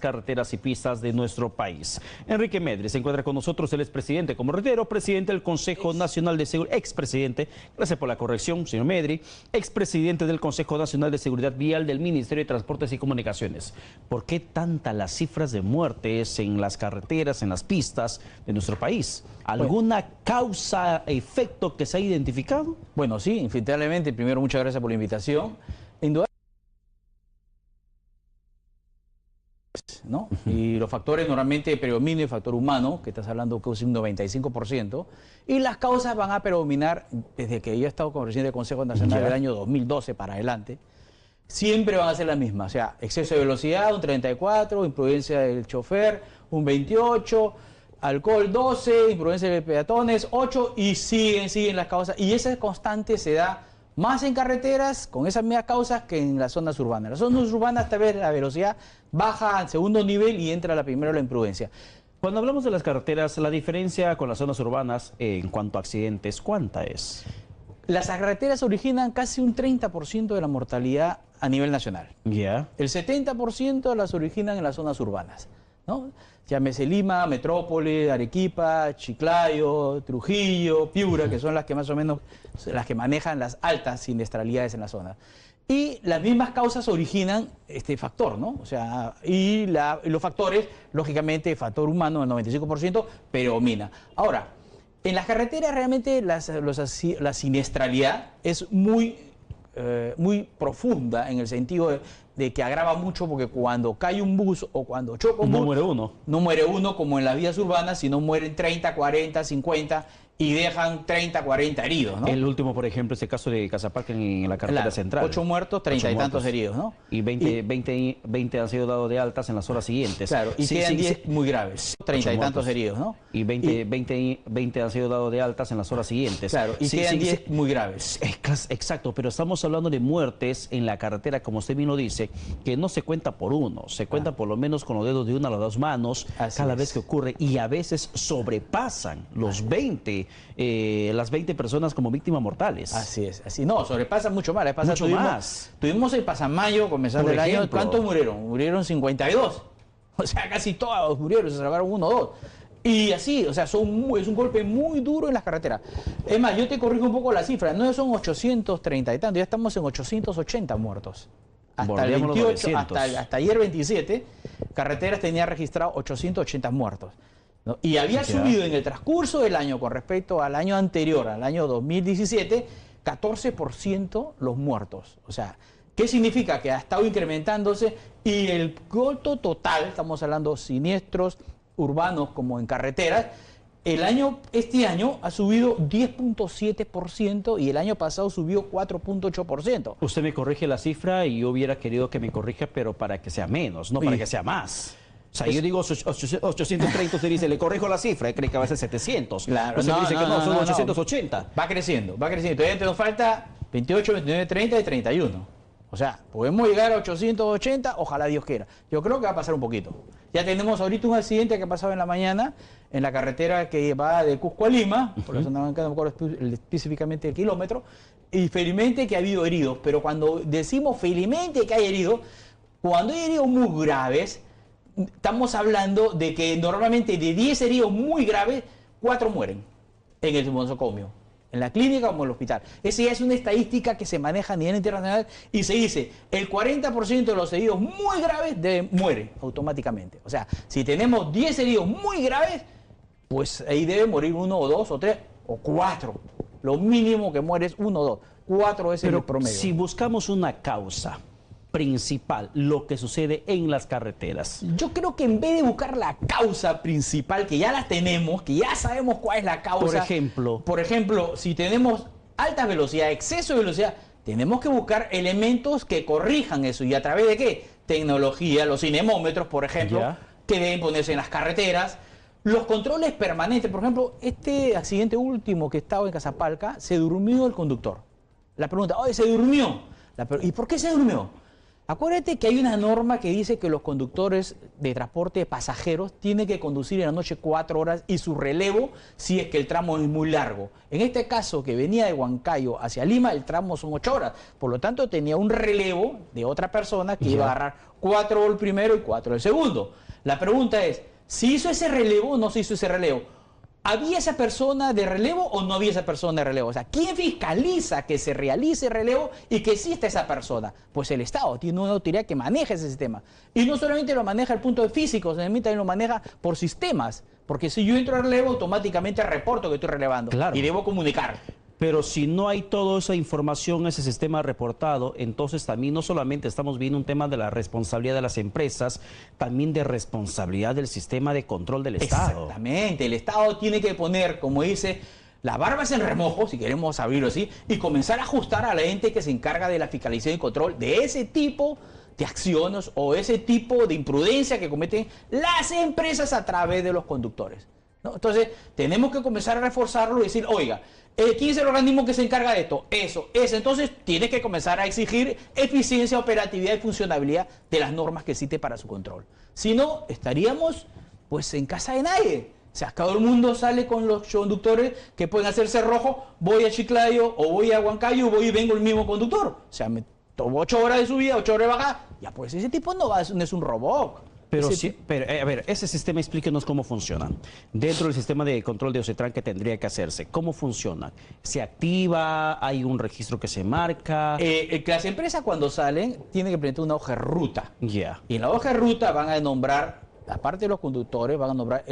carreteras y pistas de nuestro país. Enrique Medri se encuentra con nosotros, el expresidente, como reitero, presidente del Consejo Nacional de Seguridad, expresidente, gracias por la corrección, señor Medri, expresidente del Consejo Nacional de Seguridad Vial del Ministerio de Transportes y Comunicaciones. ¿Por qué tantas las cifras de muertes en las carreteras, en las pistas de nuestro país? ¿Alguna causa, efecto que se ha identificado? Bueno, sí, indefectiblemente. Primero, muchas gracias por la invitación. ¿No? Y los factores normalmente predominan el factor humano, que estás hablando que es un 95%, y las causas van a predominar desde que yo he estado como presidente del Consejo Nacional del año 2012 para adelante. Siempre van a ser las mismas, o sea, exceso de velocidad, un 34, imprudencia del chofer, un 28, alcohol 12, imprudencia de peatones 8, y siguen las causas. Y esa constante se da más en carreteras con esas mismas causas que en las zonas urbanas. En las zonas urbanas tal vez la velocidad baja al segundo nivel y entra la imprudencia. Cuando hablamos de las carreteras, la diferencia con las zonas urbanas en cuanto a accidentes, ¿cuánta es? Las carreteras originan casi un 30% de la mortalidad a nivel nacional. El 70% las originan en las zonas urbanas, ¿no? Llámese Lima, Metrópoli, Arequipa, Chiclayo, Trujillo, Piura, que son las que más o menos las que manejan las altas siniestralidades en la zona. Y las mismas causas originan este factor, ¿no? O sea, y los factores, lógicamente, el factor humano, el 95%, predomina. Ahora, en las carreteras realmente la siniestralidad es muy profunda en el sentido de que agrava mucho, porque cuando cae un bus o cuando choca un bus, no muere uno como en las vías urbanas, sino mueren 30, 40, 50 y dejan 30, 40 heridos, ¿no? El último, por ejemplo, es el caso de Casaparque en la carretera central. 8 muertos, 30 y tantos heridos, ¿no? Y 20 han sido dados de altas en las horas siguientes. Claro, y quedan 10 muy graves, 30 y tantos heridos, ¿no? Y 20 han sido dados de altas en las horas siguientes. Claro, y quedan 10 muy graves. Exacto, pero estamos hablando de muertes en la carretera, como usted bien lo dice, que no se cuenta por uno, se cuenta por lo menos con los dedos de una a las dos manos cada vez que ocurre, y a veces sobrepasan los 20, las 20 personas como víctimas mortales. Así es, así no, sobrepasan mucho más. Mucho más. Tuvimos el Pasamayo, comenzando el año, ¿cuántos murieron? Murieron 52, o sea, casi todos murieron, se salvaron 1 o 2. Y así, o sea, es un golpe muy duro en las carreteras. Es más, yo te corrijo un poco la cifra, no son 830 y tanto, ya estamos en 880 muertos. Hasta el 28, hasta ayer 27, carreteras tenía registrado 880 muertos, ¿no? Y había subido en el transcurso del año con respecto al año anterior, al año 2017, 14% los muertos. O sea, ¿qué significa? Que ha estado incrementándose, y el costo total, estamos hablando siniestros urbanos como en carreteras, este año ha subido 10.7% y el año pasado subió 4.8%. Usted me corrige la cifra y yo hubiera querido que me corrija, pero para que sea menos, no para que sea más. O sea, yo digo 830, usted dice, le corrijo la cifra, cree que va a ser 700. Claro, usted dice que no, son 880. Va creciendo. Todavía nos falta 28, 29, 30 y 31. O sea, podemos llegar a 880, ojalá Dios quiera. Yo creo que va a pasar un poquito. Ya tenemos ahorita un accidente que ha pasado en la mañana en la carretera que va de Cusco a Lima, por la zona banca, no me acuerdo específicamente el kilómetro, y felizmente que ha habido heridos. Pero cuando decimos felizmente que hay heridos, cuando hay heridos muy graves, estamos hablando de que normalmente de 10 heridos muy graves, 4 mueren en el nosocomio, en la clínica como en el hospital. Esa ya es una estadística que se maneja a nivel internacional, y se dice, el 40% de los heridos muy graves muere automáticamente. O sea, si tenemos 10 heridos muy graves, pues ahí debe morir 1 o 2 o 3 o 4. Lo mínimo que muere es 1 o 2. 4 es el promedio. Si buscamos una causa principal, lo que sucede en las carreteras, yo creo que en vez de buscar la causa principal, que ya la tenemos, que ya sabemos cuál es la causa. Por ejemplo, si tenemos alta velocidad, exceso de velocidad, tenemos que buscar elementos que corrijan eso. ¿Y a través de qué? Tecnología, los cinemómetros, por ejemplo, que deben ponerse en las carreteras. Los controles permanentes, por ejemplo, este accidente último que estaba en Casapalca, se durmió el conductor. La pregunta, oye, ¿se durmió? ¿Y por qué se durmió? Acuérdate que hay una norma que dice que los conductores de transporte de pasajeros tienen que conducir en la noche 4 horas y su relevo si es que el tramo es muy largo. En este caso, que venía de Huancayo hacia Lima, el tramo son 8 horas. Por lo tanto, tenía un relevo de otra persona que iba a agarrar 4 el primero y 4 el segundo. La pregunta es, ¿se hizo ese relevo o no se hizo ese relevo? ¿Había esa persona de relevo o no había esa persona de relevo? O sea, ¿quién fiscaliza que se realice el relevo y que exista esa persona? Pues el Estado tiene una autoridad que maneja ese sistema. Y no solamente lo maneja el punto de físico, sino también lo maneja por sistemas. Porque si yo entro al relevo, automáticamente reporto que estoy relevando. Claro. Y debo comunicar. Pero si no hay toda esa información, ese sistema reportado, entonces también no solamente estamos viendo un tema de la responsabilidad de las empresas, también de responsabilidad del sistema de control del Estado. Exactamente, el Estado tiene que poner, como dice, las barbas en remojo, si queremos abrirlo así, y comenzar a ajustar a la ente que se encarga de la fiscalización y control de ese tipo de acciones o ese tipo de imprudencia que cometen las empresas a través de los conductores, ¿no? Entonces, tenemos que comenzar a reforzarlo y decir, oiga, ¿quién es el organismo que se encarga de esto? Eso. Entonces, tiene que comenzar a exigir eficiencia, operatividad y funcionabilidad de las normas que existe para su control. Si no, estaríamos pues en casa de nadie. O sea, todo el mundo sale con los conductores que pueden hacerse rojo, voy a Chiclayo o voy a Huancayo, voy y vengo el mismo conductor. O sea, me tomo 8 horas de subida, 8 horas de bajada. Ya pues ese tipo no es un robot. Pero sí, a ver, ese sistema, explíquenos cómo funciona. Dentro del sistema de control de OCETRAN, ¿qué tendría que hacerse? ¿Cómo funciona? ¿Se activa? ¿Hay un registro que se marca? Las empresas cuando salen tienen que presentar una hoja de ruta. Ya. Y en la hoja de ruta van a nombrar, aparte de los conductores, van a nombrar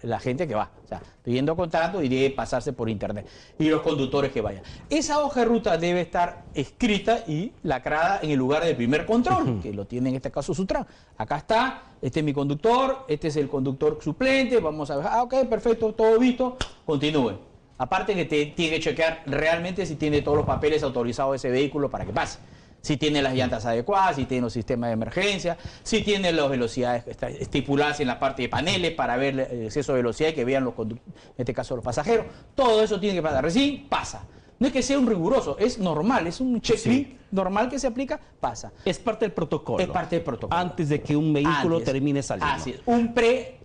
la gente que va. O sea, pidiendo contrato y debe pasarse por internet. Y los conductores que vayan. Esa hoja de ruta debe estar escrita y lacrada en el lugar del primer control, que lo tiene en este caso Sutran. Acá está, este es mi conductor, este es el conductor suplente, vamos a ver, ok, perfecto, todo visto, continúe. Aparte que te tiene que chequear realmente si tiene todos los papeles autorizados ese vehículo para que pase. Si tiene las llantas adecuadas, si tiene los sistemas de emergencia, si tiene las velocidades estipuladas en la parte de paneles para ver el exceso de velocidad y que vean los conductores, en este caso los pasajeros. Todo eso tiene que pasar. Recién pasa. No es que sea un riguroso, es normal, es un checklist normal que se aplica, pasa. Es parte del protocolo. Es parte del protocolo. Antes de que un vehículo termine saliendo. Así es, un pre.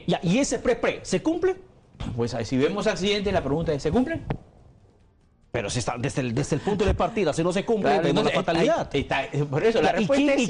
Ya, ¿y ese pre se cumple? Pues si vemos accidentes, la pregunta es, ¿se cumplen? Pero si está desde el punto de partida, si no se cumple, Claro, tenemos la fatalidad. Por eso, la respuesta es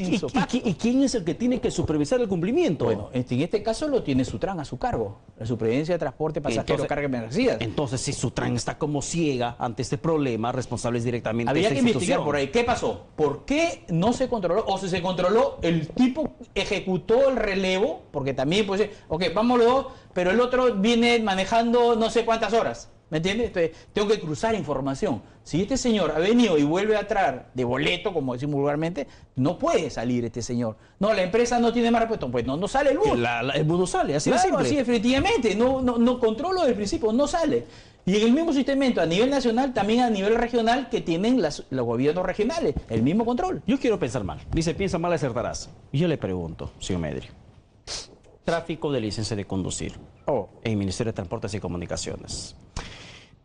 ¿Y quién es el que tiene que supervisar el cumplimiento? Bueno, en este caso lo tiene Sutran a su cargo, la Superintendencia de Transporte Pasajero, Carga y Mercancías. Entonces, si Sutran está como ciega ante este problema, responsables directamente habría de que esta investigar institución. por ahí. ¿Qué pasó? ¿Por qué no se controló? O si se controló, el tipo ejecutó el relevo, porque también puede ser, ok, vamos los dos, pero el otro viene manejando no sé cuántas horas. ¿Me entiendes? Entonces, tengo que cruzar información. Si este señor ha venido y vuelve a traer de boleto, como decimos vulgarmente, no puede salir este señor. No, la empresa no tiene más respeto. Pues no sale el bus. El bus no sale, así de Claro, simple. así definitivamente. No controlo del principio, no sale. Y en el mismo sistema, a nivel nacional, también a nivel regional, que tienen los gobiernos regionales, el mismo control. Yo quiero pensar mal. Dice, piensa mal, acertarás. Y yo le pregunto, señor Medri, tráfico de licencia de conducir en el Ministerio de Transportes y Comunicaciones.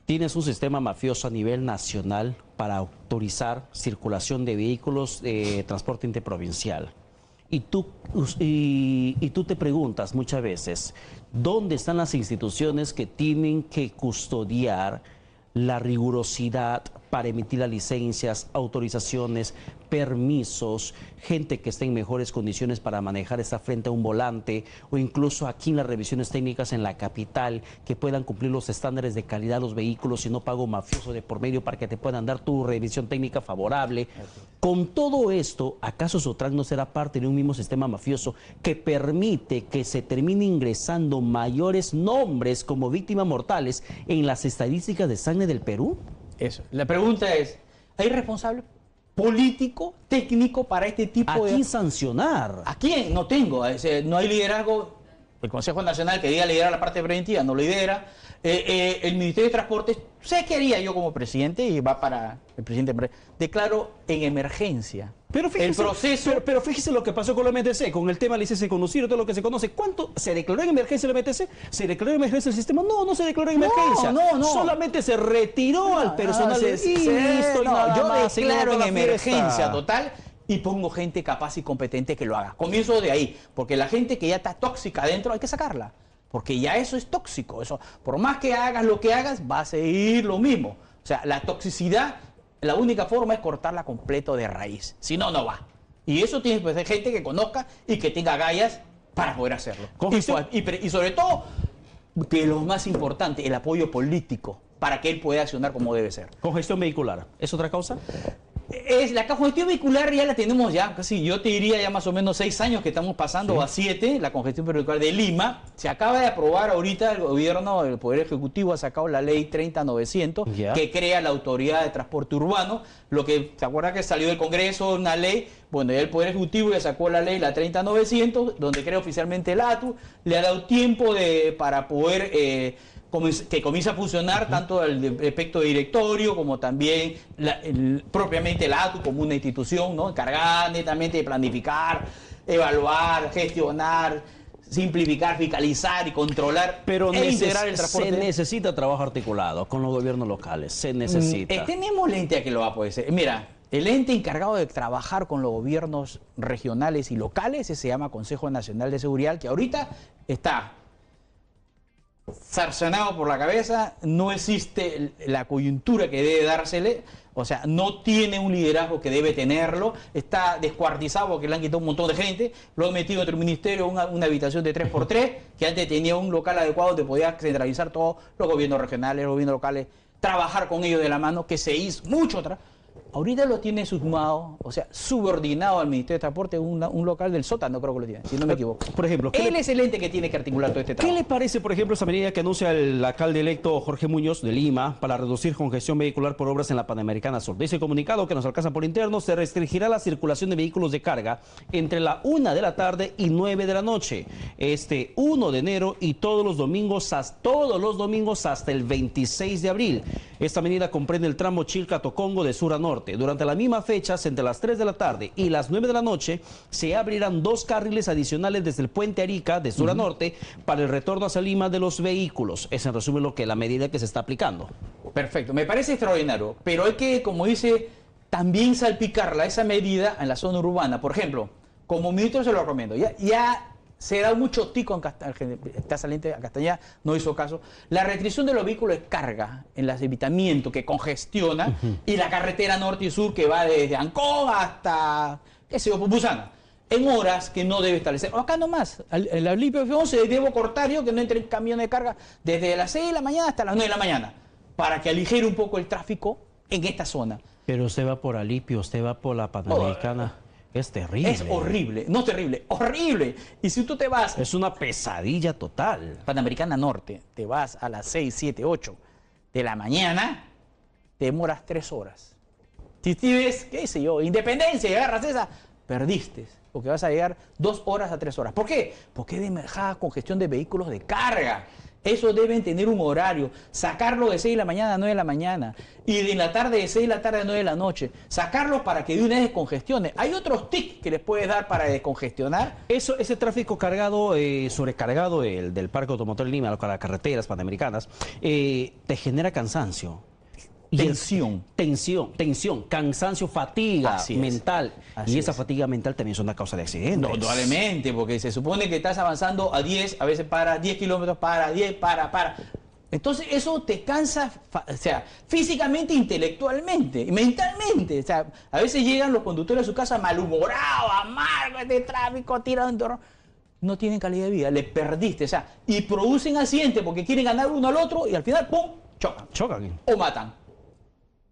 Tienes un sistema mafioso a nivel nacional para autorizar circulación de vehículos de transporte interprovincial. Y tú te preguntas muchas veces, ¿dónde están las instituciones que tienen que custodiar la rigurosidad para emitir las licencias, autorizaciones, permisos, gente que esté en mejores condiciones para manejar esta frente a un volante, o incluso aquí en las revisiones técnicas en la capital, que puedan cumplir los estándares de calidad de los vehículos y no pago mafioso de por medio para que te puedan dar tu revisión técnica favorable? Con todo esto, ¿acaso Sutran no será parte de un mismo sistema mafioso que permite que se termine ingresando mayores nombres como víctimas mortales en las estadísticas de sangre del Perú? Eso. La pregunta es, ¿hay responsable político, técnico para este tipo ¿A de... quién sancionar? ¿A quién? No tengo. No hay liderazgo. El Consejo Nacional que diga liderar la parte preventiva no lidera. El Ministerio de Transportes, ¿sabes qué haría yo como presidente? Y va para el presidente. Declaro en emergencia. Pero fíjese, el proceso... pero fíjese lo que pasó con la MTC, con el tema de licencia de conducir, todo lo que se conoce. ¿Cuánto se declaró en emergencia la MTC? ¿Se declaró en emergencia el sistema? No, no se declaró en emergencia. No. Solamente se retiró al personal. Yo declaro en emergencia total y pongo gente capaz y competente que lo haga. Comienzo de ahí, porque la gente que ya está tóxica adentro hay que sacarla, porque ya eso es tóxico. Eso, por más que hagas lo que hagas, va a seguir lo mismo. O sea, la toxicidad, la única forma es cortarla completo de raíz, si no, no va. Y eso tiene que ser gente que conozca y que tenga agallas para poder hacerlo. Y sobre todo, que lo más importante, el apoyo político para que él pueda accionar como debe ser. Congestión vehicular, ¿es otra causa? Es la congestión vehicular ya la tenemos ya casi, yo te diría ya más o menos 6 años que estamos pasando, sí, a 7, la congestión vehicular de Lima. Se acaba de aprobar ahorita, el gobierno, el Poder Ejecutivo ha sacado la ley 30900 que crea la Autoridad de Transporte Urbano. Lo que, ¿se acuerda que salió del Congreso una ley? Bueno, ya el Poder Ejecutivo ya sacó la ley, la 30900, donde crea oficialmente el ATU, le ha dado tiempo para poder... que comienza a funcionar tanto el aspecto de directorio como también propiamente la ATU como una institución, ¿no?, encargada netamente de planificar, evaluar, gestionar, simplificar, fiscalizar y controlar. Pero integrar el transporte. Se necesita trabajo articulado con los gobiernos locales, se necesita. Tenemos el ente a que lo va a poder ser. Mira, el ente encargado de trabajar con los gobiernos regionales y locales se llama Consejo Nacional de Seguridad, que ahorita está cercenado por la cabeza, no existe la coyuntura que debe dársele, o sea, no tiene un liderazgo que debe tenerlo, está descuartizado porque le han quitado un montón de gente, lo han metido en otro ministerio, una habitación de 3x3, que antes tenía un local adecuado donde podía centralizar todos los gobiernos regionales, los gobiernos locales, trabajar con ellos de la mano, que se hizo mucho ahorita lo tiene sumado, o sea, subordinado al Ministerio de Transporte, un local del sótano, creo que lo tiene, si no me equivoco. Por ejemplo, él es el ente que tiene que articular todo este trabajo. ¿Qué le parece, por ejemplo, esa medida que anuncia el alcalde electo Jorge Muñoz de Lima para reducir congestión vehicular por obras en la Panamericana Sur? Dice el comunicado que nos alcanza por interno, se restringirá la circulación de vehículos de carga entre la 1 de la tarde y 9 de la noche, este 1 de enero y todos los domingos hasta el 26 de abril. Esta medida comprende el tramo Chilca-Tocongo de sur a norte. Durante la misma fecha, entre las 3 de la tarde y las 9 de la noche, se abrirán 2 carriles adicionales desde el puente Arica de sur a norte para el retorno hacia Lima de los vehículos. Es en resumen la medida que se está aplicando. Perfecto, me parece extraordinario, pero hay que, como dice, también salpicarla esa medida en la zona urbana. Por ejemplo, como ministro se lo recomiendo, ya se da mucho tico en Castañeda, está saliente a Castañeda, no hizo caso. La restricción de los vehículos de carga en los evitamientos que congestiona y la carretera norte y sur que va desde Ancón hasta, qué sé yo, Pupusana, en horas que no debe establecer. Acá nomás, el alivio F11 debo cortar yo que no entre camiones de carga desde las 6 de la mañana hasta las 9 de la mañana para que aligere un poco el tráfico en esta zona. Pero usted va por Alipio, usted va por la Panamericana. Es terrible. Es horrible, no terrible, horrible. Y si tú te vas... Es una pesadilla total. Panamericana Norte, te vas a las 6, 7, 8 de la mañana, te demoras 3 horas. Si tienes, qué sé yo, Independencia y agarras esa, perdiste. Porque vas a llegar 2 horas a 3 horas. ¿Por qué? Porque hay demasiada congestión de vehículos de carga. Eso deben tener un horario, sacarlo de 6 de la mañana a 9 de la mañana y de la tarde de 6 de la tarde a 9 de la noche, sacarlos para que de una vez descongestione. Hay otros tips que les puedes dar para descongestionar. Ese tráfico cargado, sobrecargado del Parque Automotor de Lima, las carreteras panamericanas, te genera cansancio. Tensión, cansancio, fatiga mental. Y esa fatiga mental también es una causa de accidentes. Indudablemente, porque se supone que estás avanzando a 10, a veces para 10 kilómetros, para 10, para. Entonces eso te cansa, o sea, físicamente, intelectualmente, mentalmente. O sea, a veces llegan los conductores a su casa malhumorados, amargos, de tráfico, tirados en torno. No tienen calidad de vida, le perdiste. O sea, y producen accidentes porque quieren ganar uno al otro y al final, ¡pum!, chocan. O matan.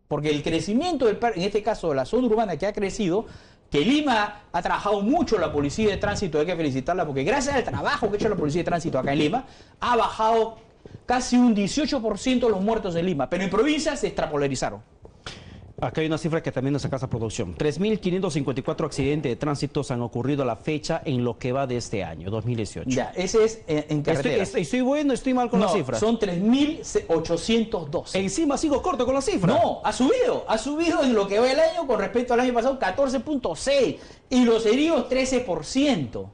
Porque el crecimiento en este caso de la zona urbana que ha crecido, que Lima ha trabajado mucho la policía de tránsito, hay que felicitarla, porque gracias al trabajo que ha hecho la policía de tránsito acá en Lima, ha bajado casi un 18% los muertos en Lima, pero en provincias se extrapolarizaron. Acá hay una cifra que también nos saca esa producción. 3.554 accidentes de tránsito han ocurrido a la fecha en lo que va de este año, 2018. Ya, ese es en carreteras. ¿Estoy bueno, estoy mal con la cifra? Son 3.812. Encima sigo corto con la cifra. No, ha subido en lo que va el año con respecto al año pasado 14.6 y los heridos 13%.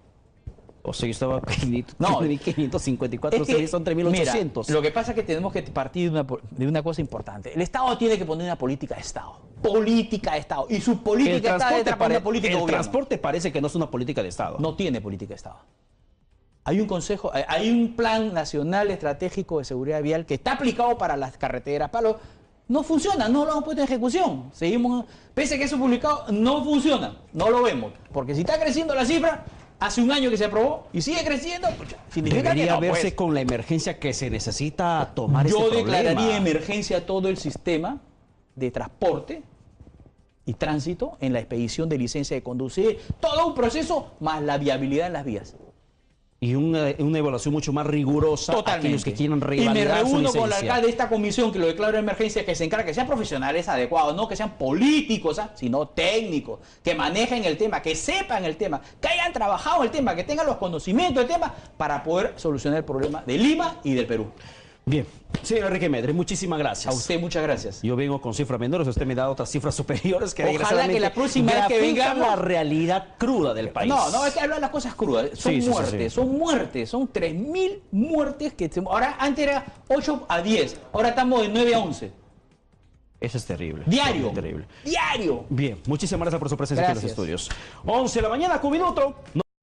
O sea, yo estaba 554, son 3.800. Lo que pasa es que tenemos que partir de una cosa importante. El Estado tiene que poner una política de Estado. política de Estado. Y su política está detrás de una política de el gobierno. transporte parece que no es una política de Estado. No tiene política de Estado. Hay un consejo, hay un plan nacional estratégico de seguridad vial que está aplicado para las carreteras, no funciona, no lo hemos puesto en ejecución. Seguimos, pese a que eso publicado, no funciona, no lo vemos. Porque si está creciendo la cifra, hace un año que se aprobó y sigue creciendo, pues, significa Debería que no, verse pues. con la emergencia que se necesita tomar Yo este problema. declararía emergencia todo el sistema de transporte y tránsito en la expedición de licencia de conducir, todo un proceso más la viabilidad en las vías. Y una evaluación mucho más rigurosa a aquellos que quieran Y me revalidar su reúno con la licencia. alcalde de esta comisión que lo declaro emergencia, que se encarga que sean profesionales adecuados, no que sean políticos, sino técnicos, que manejen el tema, que sepan el tema, que hayan trabajado el tema, que tengan los conocimientos del tema para poder solucionar el problema de Lima y del Perú. Bien, señor Enrique Medri, muchísimas gracias. A usted muchas gracias. Yo vengo con cifras menores, usted me da otras cifras superiores que Ojalá desgraciadamente que la próxima vez que grafican vengamos- la realidad cruda del país. No, es que hablan las cosas crudas. Son Sí, sí, muertes, sí. son muertes, son 3.000 muertes que ahora antes era 8 a 10, ahora estamos de 9 a 11. Eso es terrible. Diario. Terrible. Diario. Bien, muchísimas gracias por su presencia aquí en los Gracias. estudios. 11 de la mañana, con minuto.